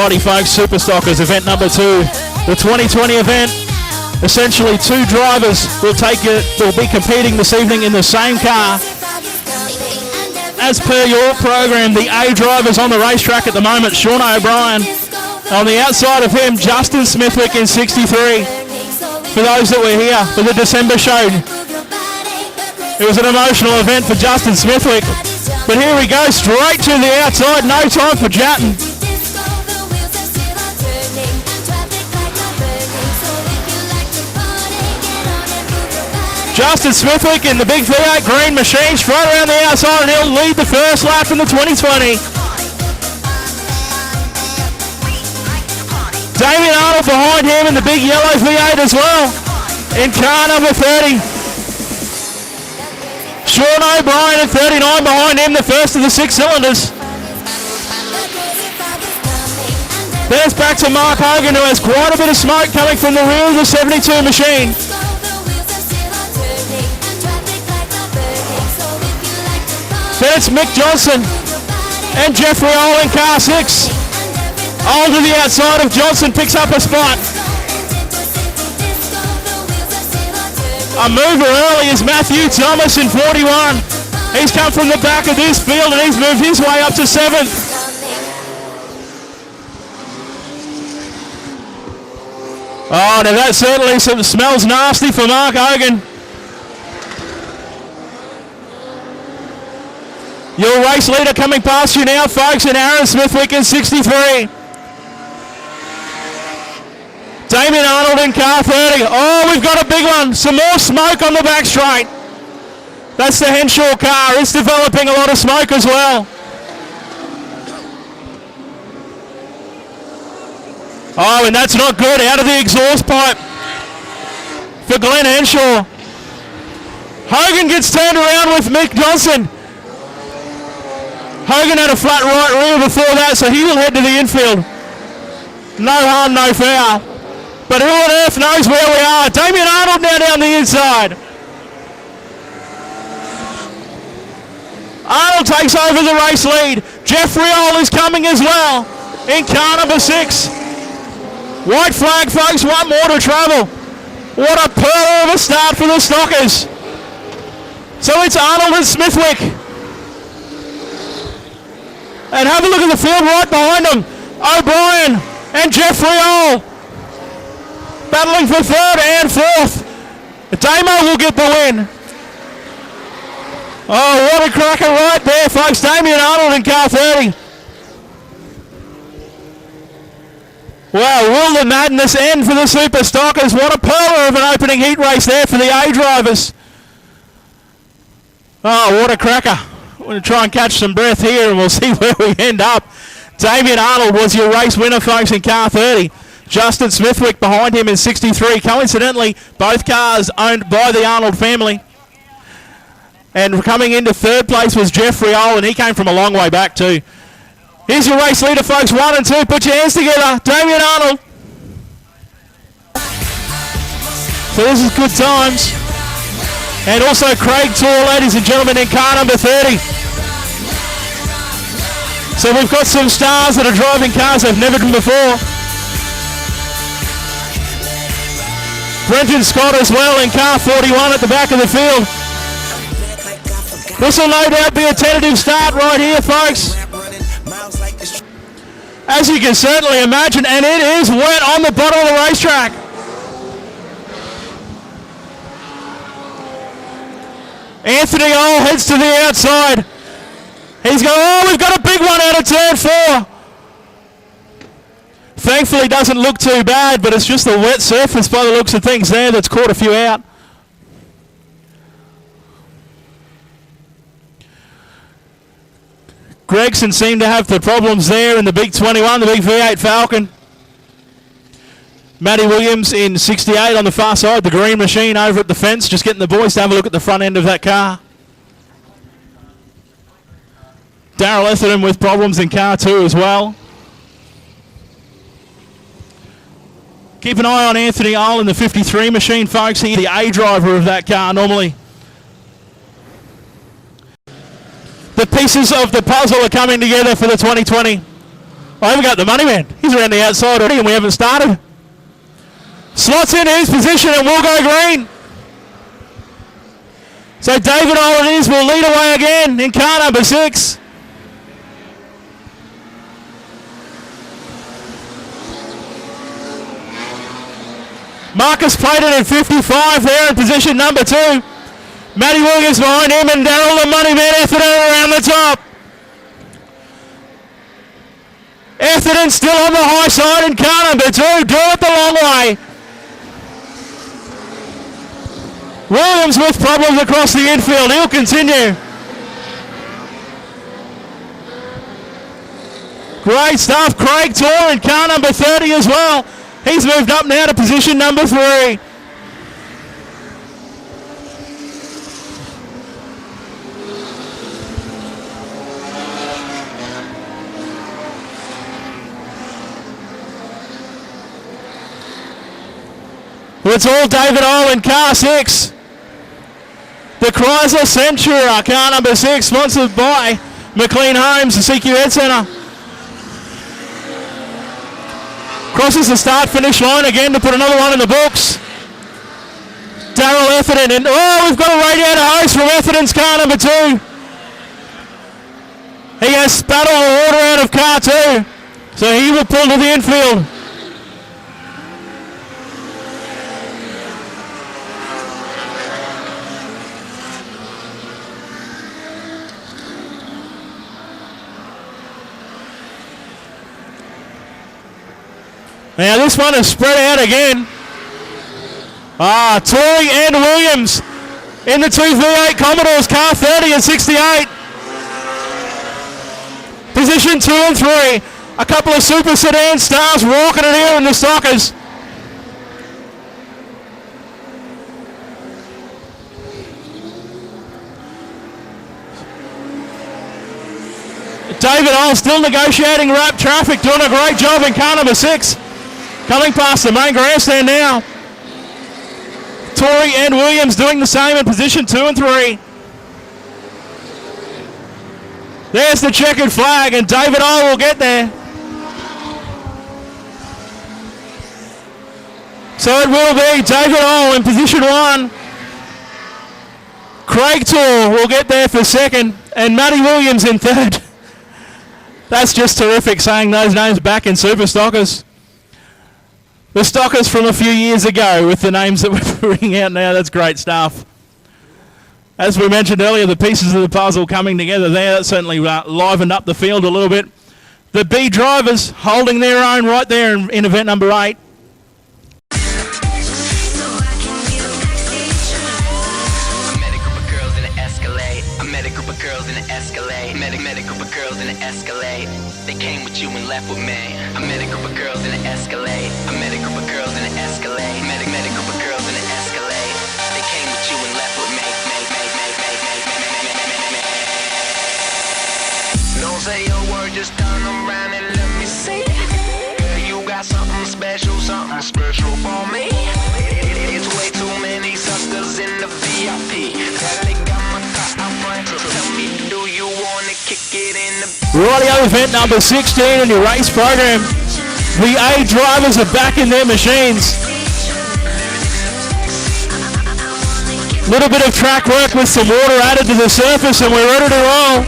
Alrighty folks, Super Stockers event number 2. The 2020 event. Essentially 2 drivers will be competing this evening in the same car. As per your program, the A drivers on the racetrack at the moment, Sean O'Brien. On the outside of him, Justin Smithwick in 63. For those that were here for the December show, it was an emotional event for Justin Smithwick. But here we go, straight to the outside, no time for chatting. Justin Smithwick in the big V8 green machine, straight around the outside, and he'll lead the first lap in the 2020. Damien Arnold behind him in the big yellow V8 as well, in car number 30. Sean O'Brien at 39 behind him, the first of the 6 cylinders. Then it's back to Mark Hogan, who has quite a bit of smoke coming from the rear of the 72 machine. Then it's Mick Johnson and Jeffrey Ole in car 6. Ole to the outside of Johnson, picks up a spot. A mover early is Matthew Thomas in 41. He's come from the back of this field and he's moved his way up to 7th. Oh, now that certainly smells nasty for Mark Hogan. Your race leader coming past you now, folks, and Aaron Smithwick in 63. Damien Arnold in car 30. Oh, we've got a big one. Some more smoke on the back straight. That's the Henshaw car. It's developing a lot of smoke as well. Oh, and that's not good. Out of the exhaust pipe for Glenn Henshaw. Hogan gets turned around with Mick Johnson. Hogan had a flat right rear before that, so he will head to the infield. No harm, no foul. But who on earth knows where we are? Damien Arnold now down the inside. Arnold takes over the race lead. Jeffrey Ole is coming as well in car number 6. White flag, folks, 1 more to travel. What a pearl of a start for the Stockers. So it's Arnold and Smithwick. And have a look at the field right behind them. O'Brien and Jeffrey Ole battling for 3rd and 4th. Damo will get the win. Oh, what a cracker right there, folks. Damien Arnold in car 30. Wow, will the madness end for the Super Stockers? What a pearler of an opening heat race there for the A drivers. Oh, what a cracker. We're going to try and catch some breath here and we'll see where we end up. Damien Arnold was your race winner, folks, in car 30. Justin Smithwick behind him in 63. Coincidentally, both cars owned by the Arnold family. And coming into 3rd place was Jeffrey Ole, and he came from a long way back too. Here's your race leader, folks, 1 and 2. Put your hands together. Damien Arnold. So this is good times. And also Craig Tour, ladies and gentlemen, in car number 30. So we've got some stars that are driving cars they've never done before. Brenton Scott as well in car 41 at the back of the field. This will no doubt be a tentative start right here, folks. As you can certainly imagine, and it is wet on the bottom of the racetrack. Anthony Ole heads to the outside. He's going, oh, we've got a big one out of turn 4. Thankfully doesn't look too bad, but it's just the wet surface by the looks of things there that's caught a few out. Gregson seemed to have the problems there in the big 21, the big V8 Falcon. Matty Williams in 68 on the far side, the green machine over at the fence, just getting the boys to have a look at the front end of that car. Darrell Etherton with problems in car 2 as well. Keep an eye on Anthony Ole in the 53 machine, folks. He's the A driver of that car normally. The pieces of the puzzle are coming together for the 2020. I haven't got the money man. He's around the outside already and we haven't started. Slots in his position and we'll go green. So David All it is will lead away again in car number 6. Marcus Plated at 55 there in position number 2. Matty Williams behind him and Daryl the Money Man Etherton around the top. Etherton still on the high side in car number 2, doing it the long way. Williams with problems across the infield, he'll continue. Great stuff, Craig Tor in car number 30 as well. He's moved up now to position number 3. It's all David Ole in car 6. The Chrysler Centura, car number 6, sponsored by McLean Homes, the CQ Ed Centre. Crosses the start-finish line again to put another one in the books. Daryl Etherton, and we've got a radiator hose from Etherton's car number 2. He has spat all the water out of car 2, so he will pull to the infield. Now this one is spread out again. Tory and Williams in the 2 V8 Commodores, car 30 and 68. Position 2 and 3. A couple of super sedan stars walking it here in the Stockers. David Ole still negotiating wrap traffic, doing a great job in car number 6. Coming past the main grandstand now. Tory and Williams doing the same in position 2 and 3. There's the checkered flag and David Ole will get there. So it will be David Ole in position 1. Craig Tor will get there for 2nd and Matty Williams in 3rd. That's just terrific, saying those names back in Super Stockers. The Stockers from a few years ago with the names that we're bringing out now. That's great stuff. As we mentioned earlier, the pieces of the puzzle coming together there. That certainly livened up the field a little bit. The B drivers holding their own right there in event number 8. They came with you and left with me. I met a group of girls in an Escalade. I met a group of girls in an Escalade. Met a group of girls in an Escalade. They came with you and left with me. Don't say a word, just turn around and let me see. Girl, you got something special for me. It's way too many suckers in the VIP. They got my car out front. Tell me, do you wanna kick it in the Radio event number 16 in your race program. The A drivers are back in their machines. Little bit of track work with some water added to the surface and we're ready to roll.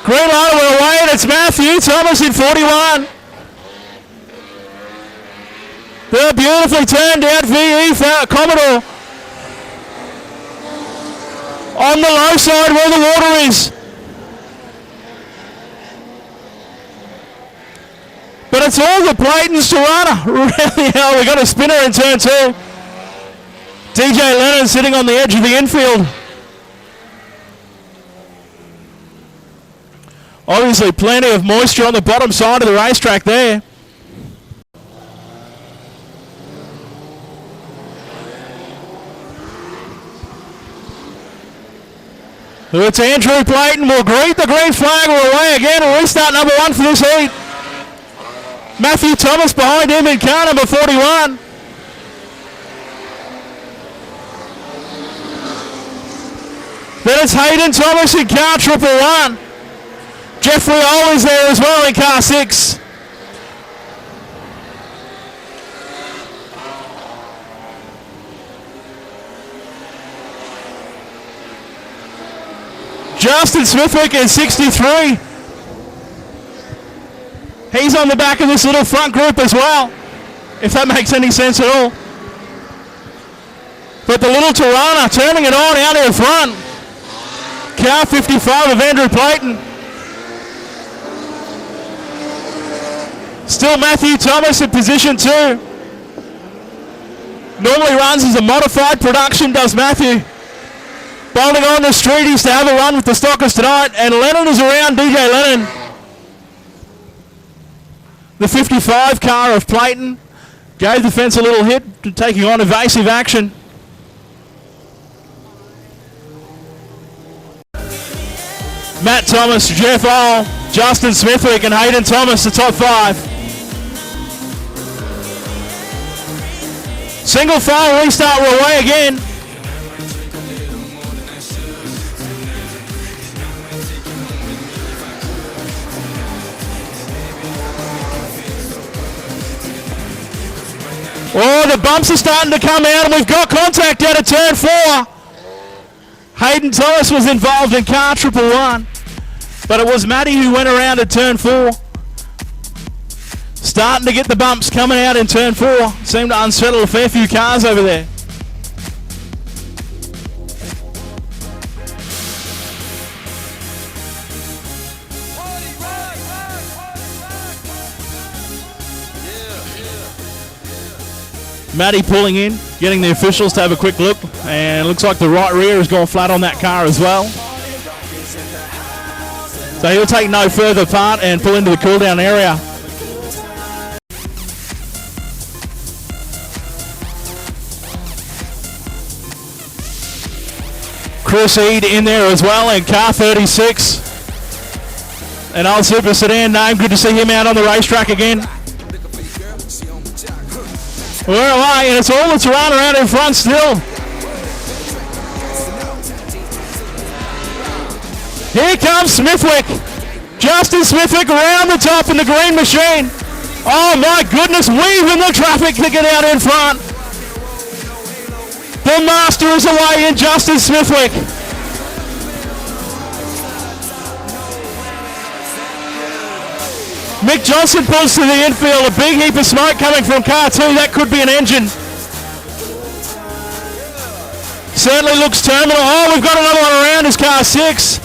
Green light, we're away and it's Matthew Thomas in 41. The beautifully turned out VE Commodore. On the low side where the water is. But it's all the Blaytons to run around the hell. We got a spinner in turn 2. DJ Lennon sitting on the edge of the infield. Obviously plenty of moisture on the bottom side of the racetrack there. It's Andrew Blayton will greet the green flag. We're away again. We'll restart number 1 for this heat. Matthew Thomas behind him in car number 41. Then it's Hayden Thomas in car 111. Jeffrey Ole is there as well in car 6. Justin Smithwick in 63. He's on the back of this little front group as well, if that makes any sense at all. But the little Tirana turning it on out in front. Car 55 of Andrew Clayton. Still Matthew Thomas in position 2. Normally runs as a modified production, does Matthew. Bolting on the street, he's to have a run with the Stockers tonight. And Lennon is around, DJ Lennon. The 55 car of Clayton gave the fence a little hit, taking on evasive action. Matt Thomas, Jeff Ole, Justin Smithwick and Hayden Thomas, the top 5. Single file restart, we're away again. Oh, the bumps are starting to come out and we've got contact out of turn 4. Hayden Thomas was involved in car 111, but it was Matty who went around at turn 4. Starting to get the bumps coming out in turn 4. Seemed to unsettle a fair few cars over there. Matty pulling in, getting the officials to have a quick look, and it looks like the right rear has gone flat on that car as well. So he'll take no further part and pull into the cool down area. Chris Eade in there as well in car 36. An old super sedan name, good to see him out on the racetrack again. We're away, and it's all the Tirana out in front still. Here comes Smithwick. Justin Smithwick around the top in the green machine. Oh my goodness, weaving the traffic to get out in front. The master is away in Justin Smithwick. Mick Johnson pulls to the infield, a big heap of smoke coming from car 2, that could be an engine. Certainly looks terminal. Oh, we've got another one around as car 6.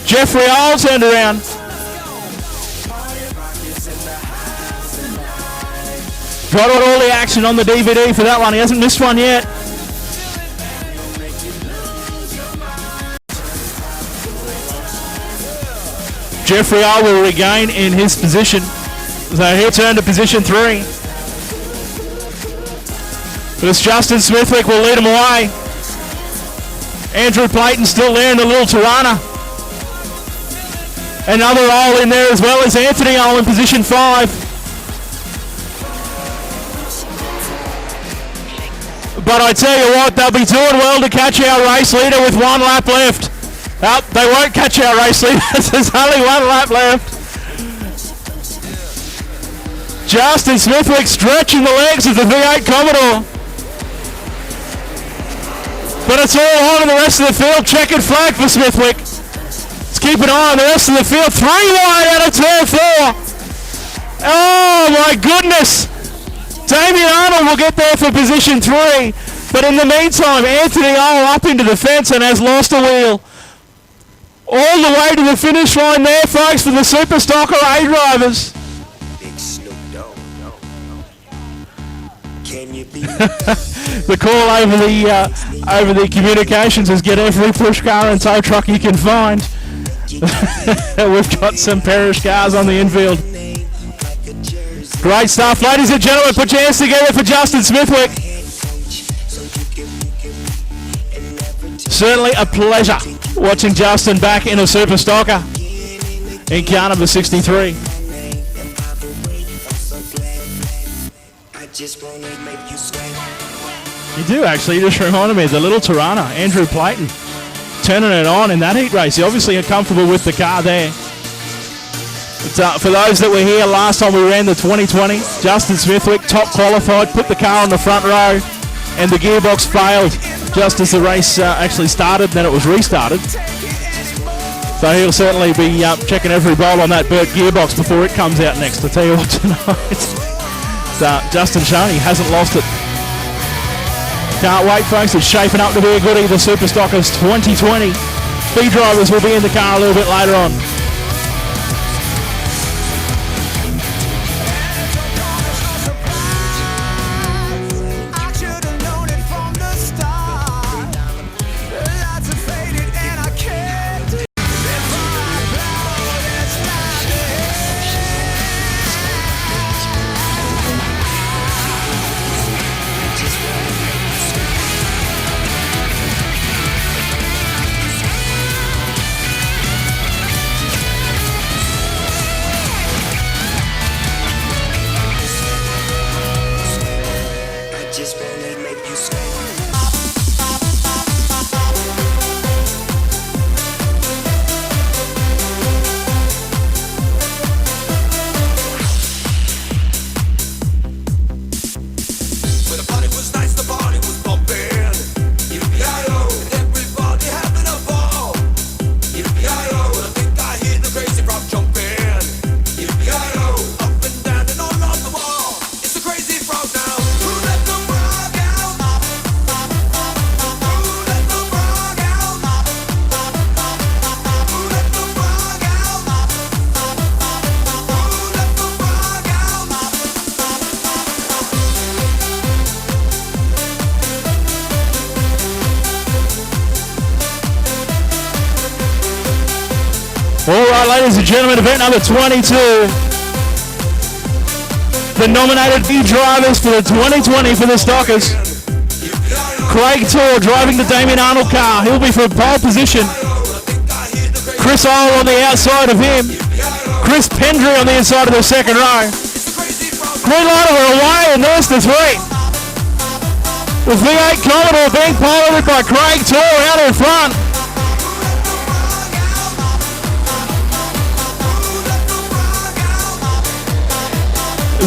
Jeffrey Ole turned around. Got all the action on the DVD for that one, he hasn't missed one yet. Jeffrey Ole will regain in his position. So he'll turn to position 3. But it's Justin Smithwick will lead him away. Andrew Clayton still there in the little Tirana. Another Ole in there as well as Anthony Ole in position 5. But I tell you what, they'll be doing well to catch our race leader with 1 lap left. Oh, they won't catch our race leader. There's only 1 lap left. Justin Smithwick stretching the legs of the V8 Commodore. But it's all on in the rest of the field. Checkered flag for Smithwick. Let's keep an eye on the rest of the field. 3 wide out of turn 4. Oh my goodness. Damien Arnold will get there for position 3. But in the meantime, Anthony Ole up into the fence and has lost a wheel. All the way to the finish line there, folks, for the Super Stocker A drivers. The call over the communications is get every push car and tow truck you can find. We've got some Perish cars on the infield. Great stuff, ladies and gentlemen. Put your hands together for Justin Smithwick. Certainly a pleasure watching Justin back in a Super Stocker in car number 63. You do actually, you just reminded me of the little Tirana, Andrew Clayton, turning it on in that heat race. He obviously comfortable with the car there. For those that were here last time we ran the 2020, Justin Smithwick, top qualified, put the car on the front row, and the gearbox failed just as the race actually started, then it was restarted. So he'll certainly be checking every bolt on that Burt gearbox before it comes out next. I tell you what, tonight. Justin Shoney hasn't lost it. Can't wait, folks. It's shaping up to be a goodie. The Super Stockers 2020. Speed drivers will be in the car a little bit later on. All right, ladies and gentlemen, event number 22. The nominated drivers for the 2020 for the Stockers. Craig Tor driving the Damien Arnold car. He'll be for pole position. Chris Ole on the outside of him. Chris Pendry on the inside of the second row. Green light are away, and there's the three. The V8 Commodore being piloted by Craig Tor out in front.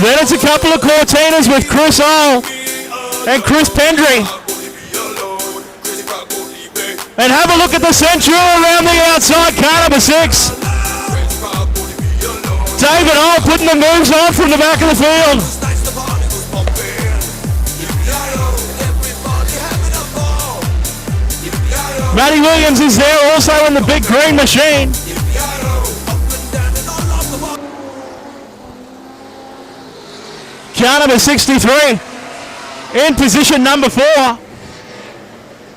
Then it's a couple of Cortinas with Chris Ole and Chris Pendry. And have a look at the Centura around the outside, car number 6. David Ole putting the moves on from the back of the field. Matty Williams is there also in the big green machine. Car number 63 in position number 4.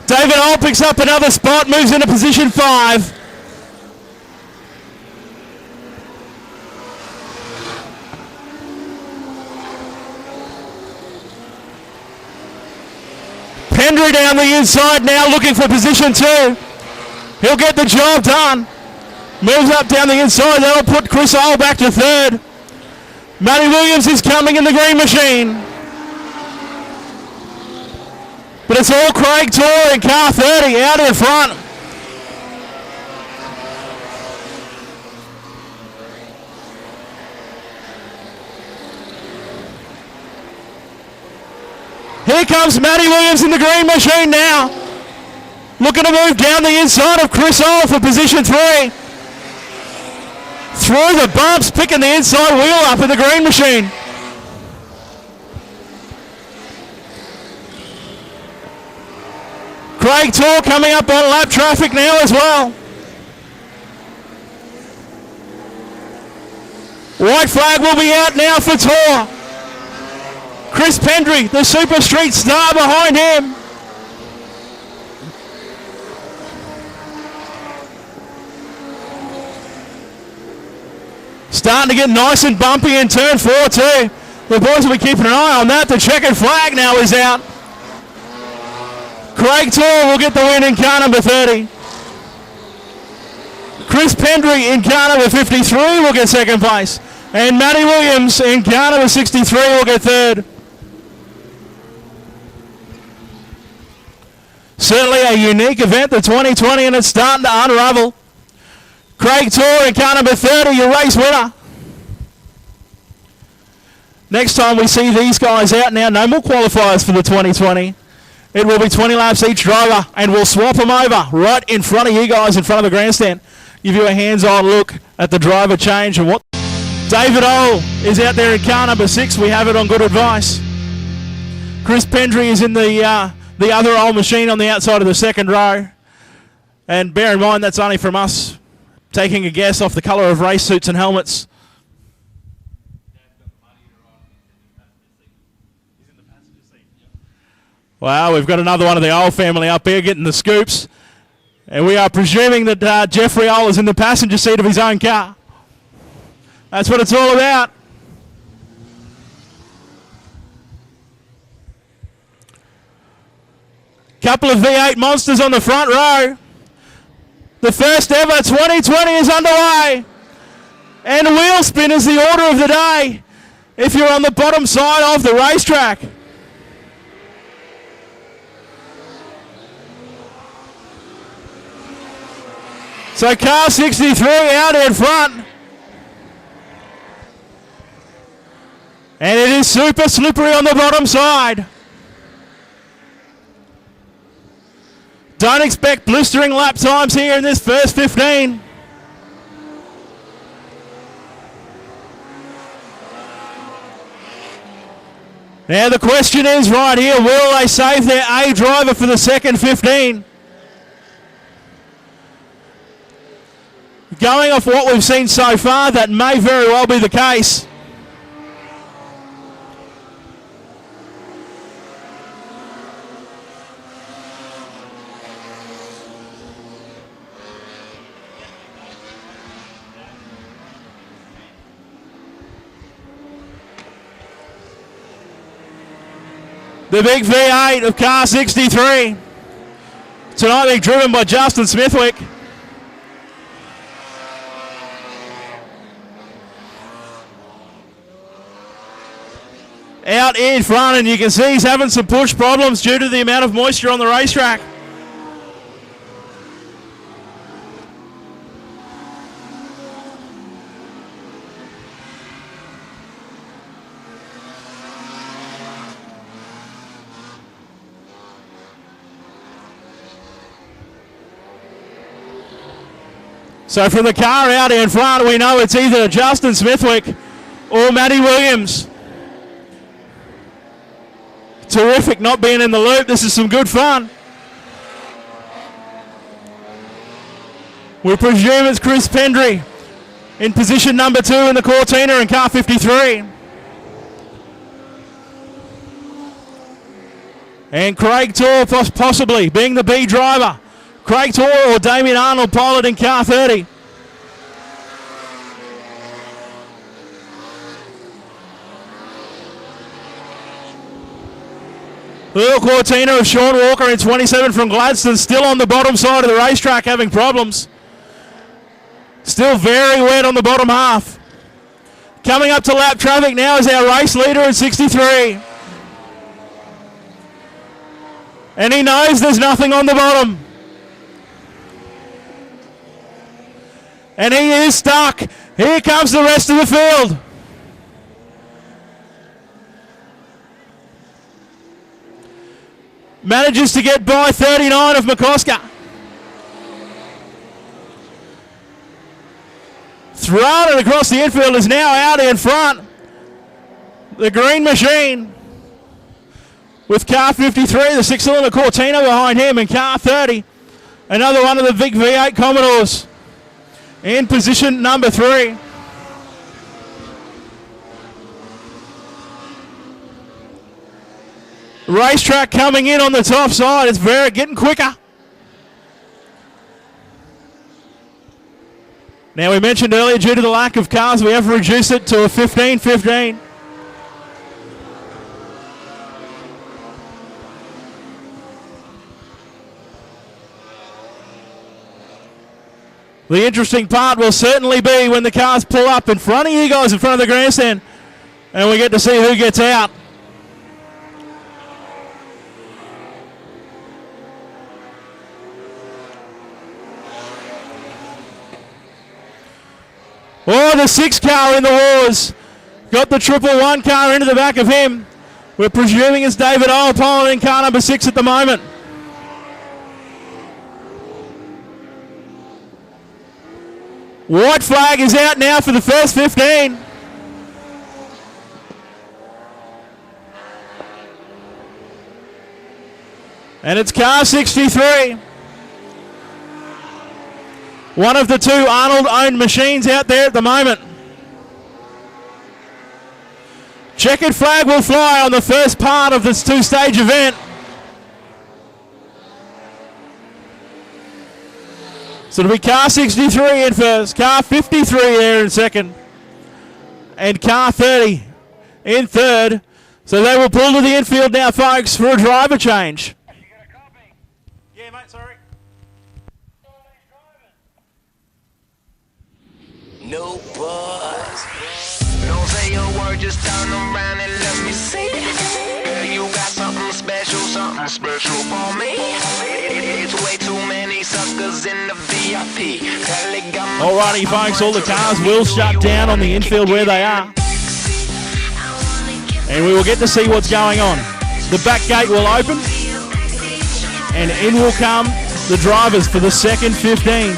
David Ole picks up another spot, moves into position 5. Pendry down the inside now looking for position 2. He'll get the job done. Moves up down the inside, that'll put Chris Ole back to 3rd. Matty Williams is coming in the green machine. But it's all Craig Tor in car 30 out in front. Here comes Matty Williams in the green machine now. Looking to move down the inside of Chris Ole for position 3. Through the bumps, picking the inside wheel up in the green machine. Craig Tor coming up on lap traffic now as well. White flag will be out now for Tor. Chris Pendry, the Super Street star behind him. Starting to get nice and bumpy in turn 4 too. The boys will be keeping an eye on that. The checkered flag now is out. Craig Tor will get the win in car number 30. Chris Pendry in car number 53 will get second place. And Matty Williams in car number 63 will get 3rd. Certainly a unique event, the 2020, and it's starting to unravel. Craig Tor in car number 30, your race winner. Next time we see these guys out now, no more qualifiers for the 2020. It will be 20 laps each driver, and we'll swap them over right in front of you guys, in front of the grandstand. Give you a hands-on look at the driver change and what. David O is out there in car number 6. We have it on good advice. Chris Pendry is in the other old machine on the outside of the second row. And bear in mind, that's only from us taking a guess off the colour of race suits and helmets. Wow, we've got another one of the old family up here getting the scoops. And we are presuming that Jeffrey Owl is in the passenger seat of his own car. That's what it's all about. Couple of V8 monsters on the front row. The first ever 2020 is underway. And wheel spin is the order of the day if you're on the bottom side of the racetrack. So car 63 out in front. And it is super slippery on the bottom side. Don't expect blistering lap times here in this first 15. Now the question is right here, will they save their A driver for the second 15? Going off what we've seen so far, that may very well be the case. The big V8 of car 63. Tonight being driven by Justin Smithwick. Out in front, and you can see he's having some push problems due to the amount of moisture on the racetrack. So from the car out in front, we know it's either Justin Smithwick or Matty Williams. Terrific not being in the loop. This is some good fun. We presume it's Chris Pendry in position number 2 in the Cortina in car 53. And Craig Torr possibly being the B driver. Craig Torr or Damien Arnold piloting car 30. Little Cortina of Sean Walker in 27 from Gladstone, still on the bottom side of the racetrack having problems. Still very wet on the bottom half. Coming up to lap traffic now is our race leader in 63. And he knows there's nothing on the bottom. And he is stuck. Here comes the rest of the field. Manages to get by 39 of McCosker. Thrown it across the infield, is now out in front. The green machine with car 53, the 6-cylinder Cortina behind him, and car 30, another one of the big V8 Commodores in position number 3. Racetrack coming in on the top side. It's very getting quicker. Now we mentioned earlier, due to the lack of cars, we have reduced it to a 15-15. The interesting part will certainly be when the cars pull up in front of you guys, in front of the grandstand, and we get to see who gets out. Oh, the 6 car in the wars. got the 111 car into the back of him. We're presuming it's David Olapole in car number 6 at the moment. White flag is out now for the first 15. And it's car 63. One of the 2 Arnold-owned machines out there at the moment. Checkered flag will fly on the first part of this 2-stage event. So it'll be car 63 in first, car 53 there in second, and car 30 in third. So they will pull to the infield now, folks, for a driver change. Yeah, mate, sorry. No buzz. Don't say a word, just turn around and let me see. Girl, you got something special for me. It's way too many suckers in the VIP. Alrighty, folks, all the cars will shut down on the infield where they are. And we will get to see what's going on. The back gate will open, and in will come the drivers for the second 15.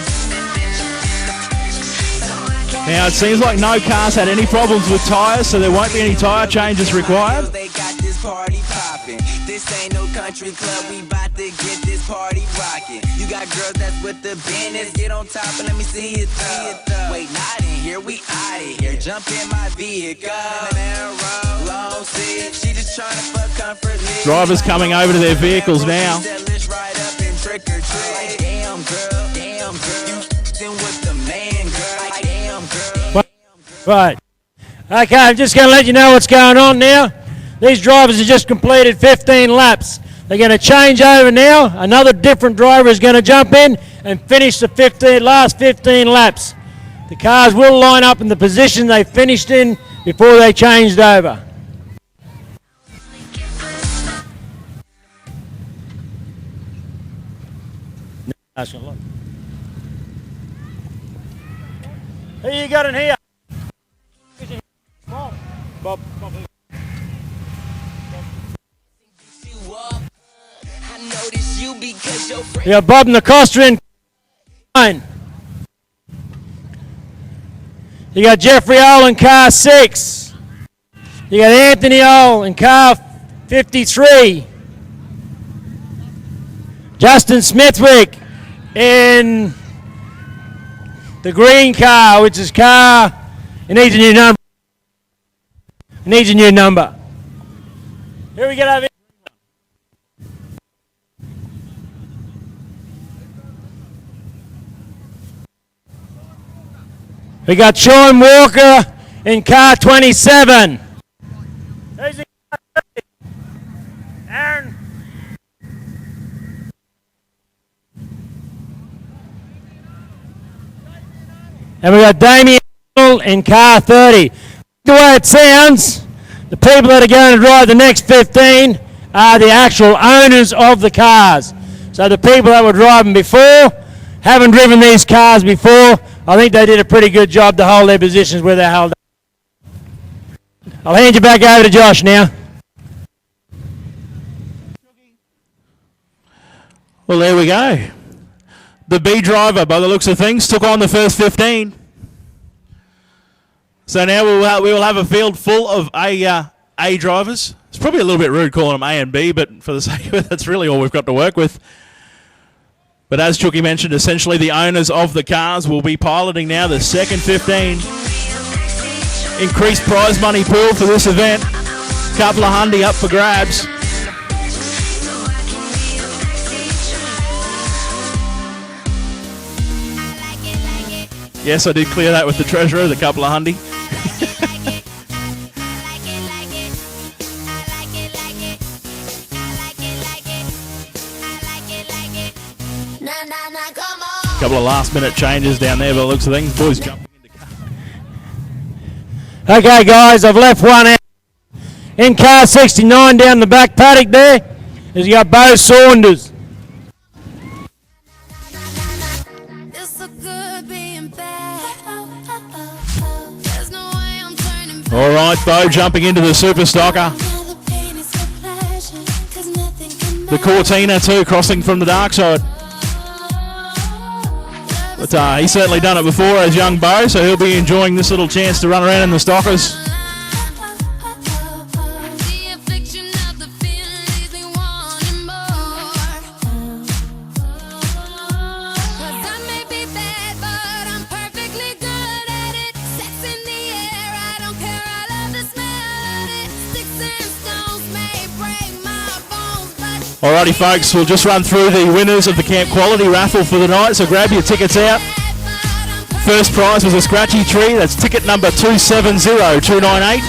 Now, it seems like no cars had any problems with tyres, so there won't be any tyre changes required. They got this party popping. This ain't no country club. We bout to get this party rocking. You got girls that's with the business. Get on top and let me see it though. Wait, not in here. We out of here. Jump in my vehicle. Long seat. She just trying to fuck comfort. Drivers coming over to their vehicles now. Damn girl. You with the man, girl. Right. Okay, I'm just going to let you know what's going on now. These drivers have just completed 15 laps. They're going to change over now. Another different driver is going to jump in and finish the last 15 laps. The cars will line up in the position they finished in before they changed over. Who you got in here? Bob. We got Bob and the Costa in line. You got Jeffrey Owl in car 6. You got Anthony Owl in car 53. Justin Smithwick in the green car, which is car, it needs a new number. Needs a new number. Here we get over here. We got Sean Walker in car 27. Who's in car 30? Aaron. And we got Damien in car 30. The way it sounds, the people that are going to drive the next 15 are the actual owners of the cars. So the people that were driving before haven't driven these cars before. I think they did a pretty good job to hold their positions where they held up. I'll hand you back over to Josh now. Well, there we go. The B driver, by the looks of things, took on the first 15. So now we will have a field full of A drivers. It's probably a little bit rude calling them A and B, but for the sake of it, that's really all we've got to work with. But as Chucky mentioned, essentially the owners of the cars will be piloting now the second 15. Increased prize money pool for this event. Couple of hundy up for grabs. Yes, I did clear that with the treasurer, the couple of hundy. Couple of last minute changes down there by the looks of things. Boys jumping into car. Okay guys, I've left one out. In car 69 down the back paddock there, is you got Bo Saunders. All right, Bo jumping into the super stocker. The Cortina too, crossing from the dark side. But he's certainly done it before as young Bo, so he'll be enjoying this little chance to run around in the stockers. Alrighty folks, we'll just run through the winners of the Camp Quality raffle for the night, so grab your tickets out. First prize was a scratchy tree, that's ticket number 270298.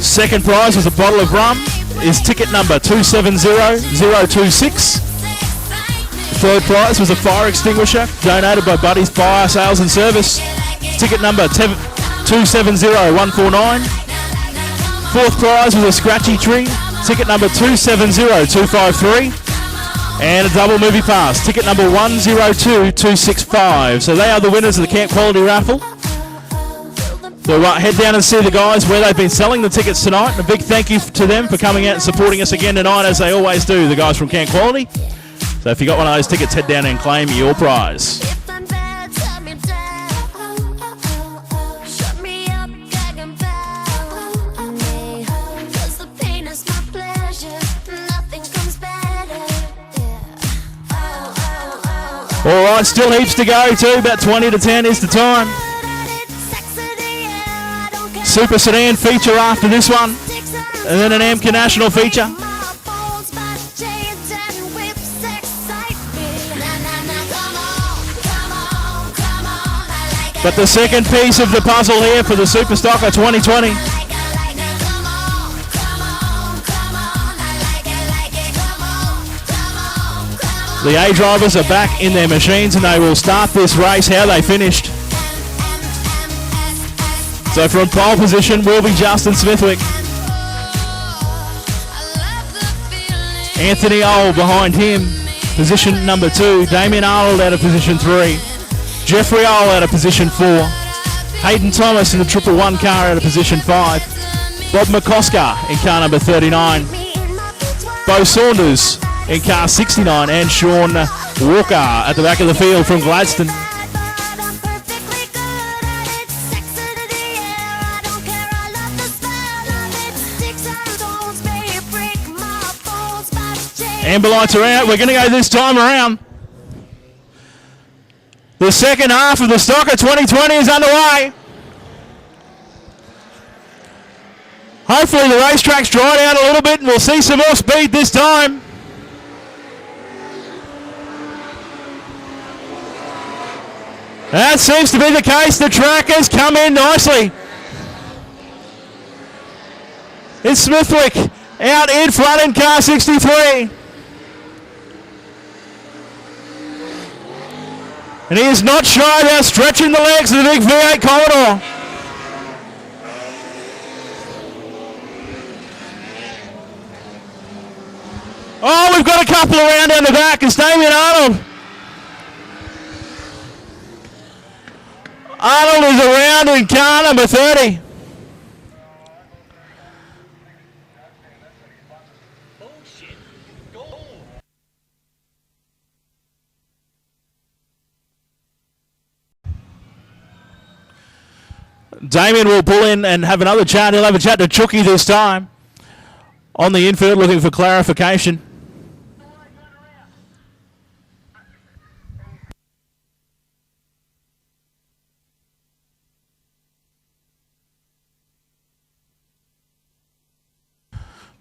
Second prize was a bottle of rum, is ticket number 270026. Third prize was a fire extinguisher, donated by Buddy's Fire Sales and Service, ticket number 270149. Fourth prize was a scratchy tree, ticket number 270253, and a double movie pass, ticket number 102265. So they are the winners of the Camp Quality raffle. So head down and see the guys where they've been selling the tickets tonight. And a big thank you to them for coming out and supporting us again tonight, as they always do, the guys from Camp Quality. So if you got one of those tickets, head down and claim your prize. All right, still heaps to go too. About 20 to 10 is the time. Super Sedan feature after this one, and then an AMCA National feature. But the second piece of the puzzle here for the Super Stocker 2020. The A drivers are back in their machines and they will start this race how they finished. So from pole position will be Justin Smithwick. Anthony Old behind him, position number 2. Damien Arnold out of position 3. Jeffrey Old out of position 4. Hayden Thomas in the 111 car out of position 5. Bob McCosker in car number 39. Bo Saunders in car 69, and Sean Walker at the back of the field from Gladstone. Amber lights are out. We're going to go this time around. The second half of the Stocker 2020 is underway. Hopefully the racetrack's dried out a little bit and we'll see some more speed this time. That seems to be the case. The track has come in nicely. It's Smithwick out in front in car 63. And he is not shy about stretching the legs of the big V8 Commodore. Oh, we've got a couple around down the back. It's Damien Arnold. Arnold is around in car number 30. Damien will pull in and have another chat. He'll have a chat to Chucky this time on the infield, looking for clarification.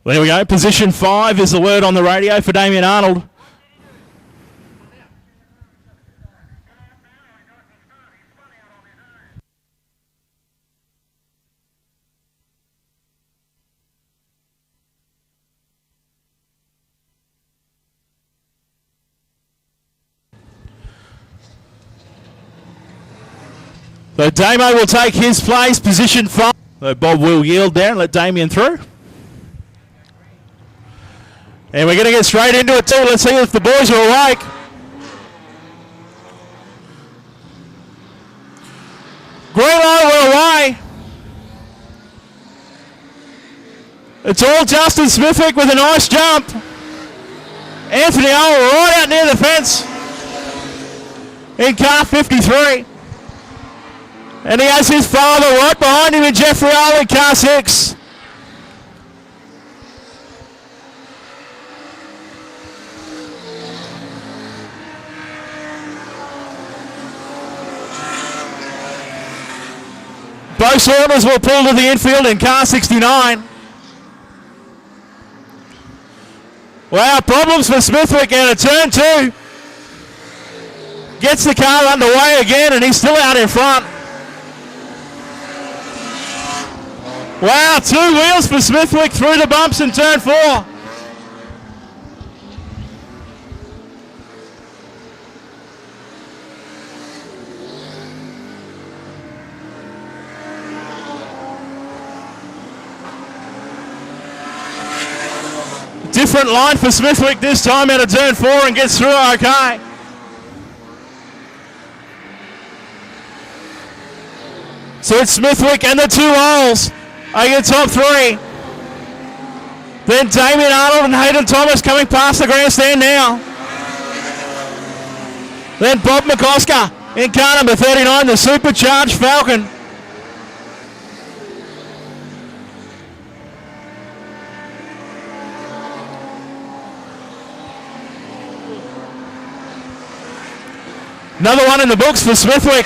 Well, there we go. Position 5 is the word on the radio for Damien Arnold. So Damo will take his place, position 5. So Bob will yield there and let Damien through. And we're going to get straight into it too. Let's see if the boys are awake. Green light, we're away. It's all Justin Smithwick with a nice jump. Anthony Owl right out near the fence in car 53. And he has his father right behind him in Jeffrey Owl in car 6. Both Saunders will pull to the infield in car 69. Wow, problems for Smithwick out of turn 2. Gets the car underway again and he's still out in front. Wow, 2 wheels for Smithwick through the bumps in turn 4. Different line for Smithwick this time out of turn 4 and gets through okay. So it's Smithwick and the 2 Owls are your top 3. Then Damien Arnold and Hayden Thomas coming past the grandstand now. Then Bob McCosker in car number 39, the supercharged Falcon. Another one in the books for Smithwick.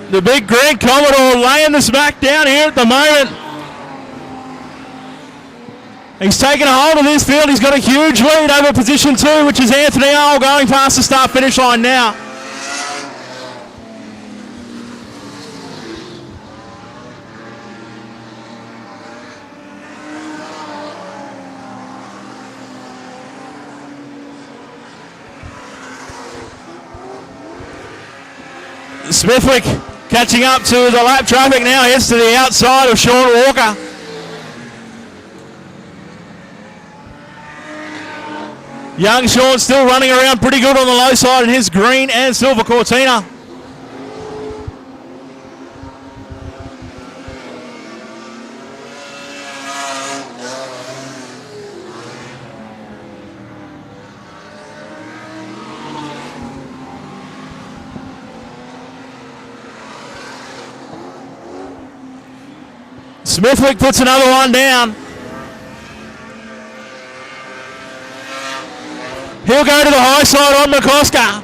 The big green Commodore laying the smack down here at the moment. He's taken a hold of this field. He's got a huge lead over position 2, which is Anthony Owl going past the start-finish line now. Smithwick catching up to the lap traffic now, heads to the outside of Sean Walker. Young Sean still running around pretty good on the low side in his green and silver Cortina. Smithwick puts another one down. He'll go to the high side on McCosker.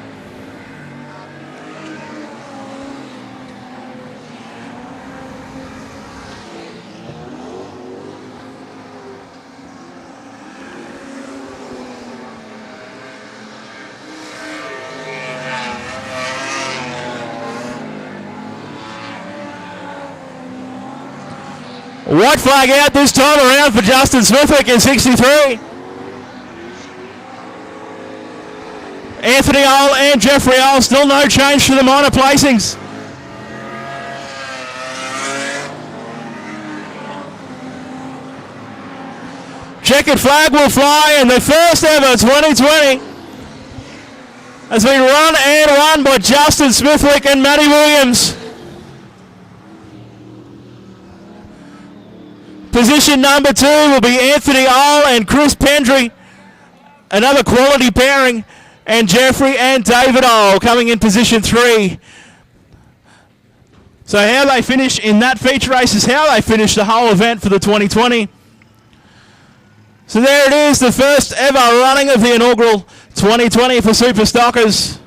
White flag out this time around for Justin Smithwick in 63. Anthony Owl and Jeffrey Owl, still no change to the minor placings. Checkered flag will fly, and the first ever 2020 has been run and won by Justin Smithwick and Matty Williams. Position number 2 will be Anthony Owl and Chris Pendry. Another quality pairing. And Jeffrey and David Owl coming in position 3. So how they finish in that feature race is how they finish the whole event for the 2020. So there it is, the first ever running of the inaugural 2020 for Super Stockers.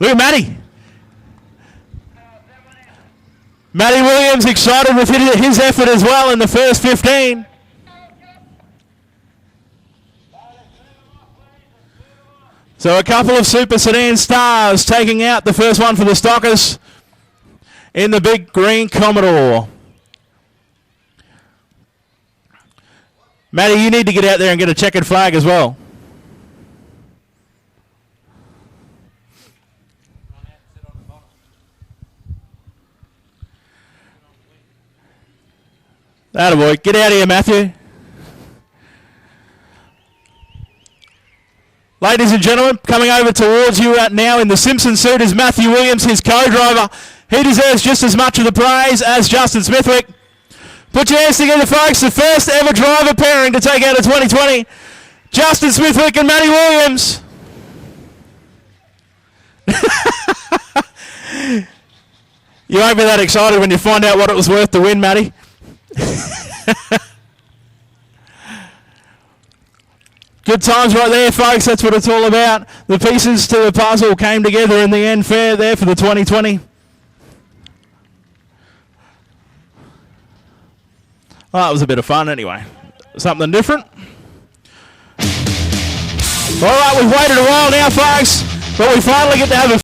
Look at Matty. Matty Williams excited with his effort as well in the first 15. So a couple of Super Sedan stars taking out the first one for the Stockers in the big green Commodore. Matty, you need to get out there and get a checkered flag as well. Attaboy. Get out of here, Matthew. Ladies and gentlemen, coming over towards you right now in the Simpson suit is Matthew Williams, his co-driver. He deserves just as much of the praise as Justin Smithwick. Put your hands together, folks. The first ever driver pairing to take out a 2020. Justin Smithwick and Matty Williams. You won't be that excited when you find out what it was worth to win, Matty. Good times right there, folks. That's what it's all about. The pieces to the puzzle came together in the end. Fair there for the 2020. Well, that was a bit of fun anyway. Something different. All right, we've waited a while now, folks, but we finally get to have a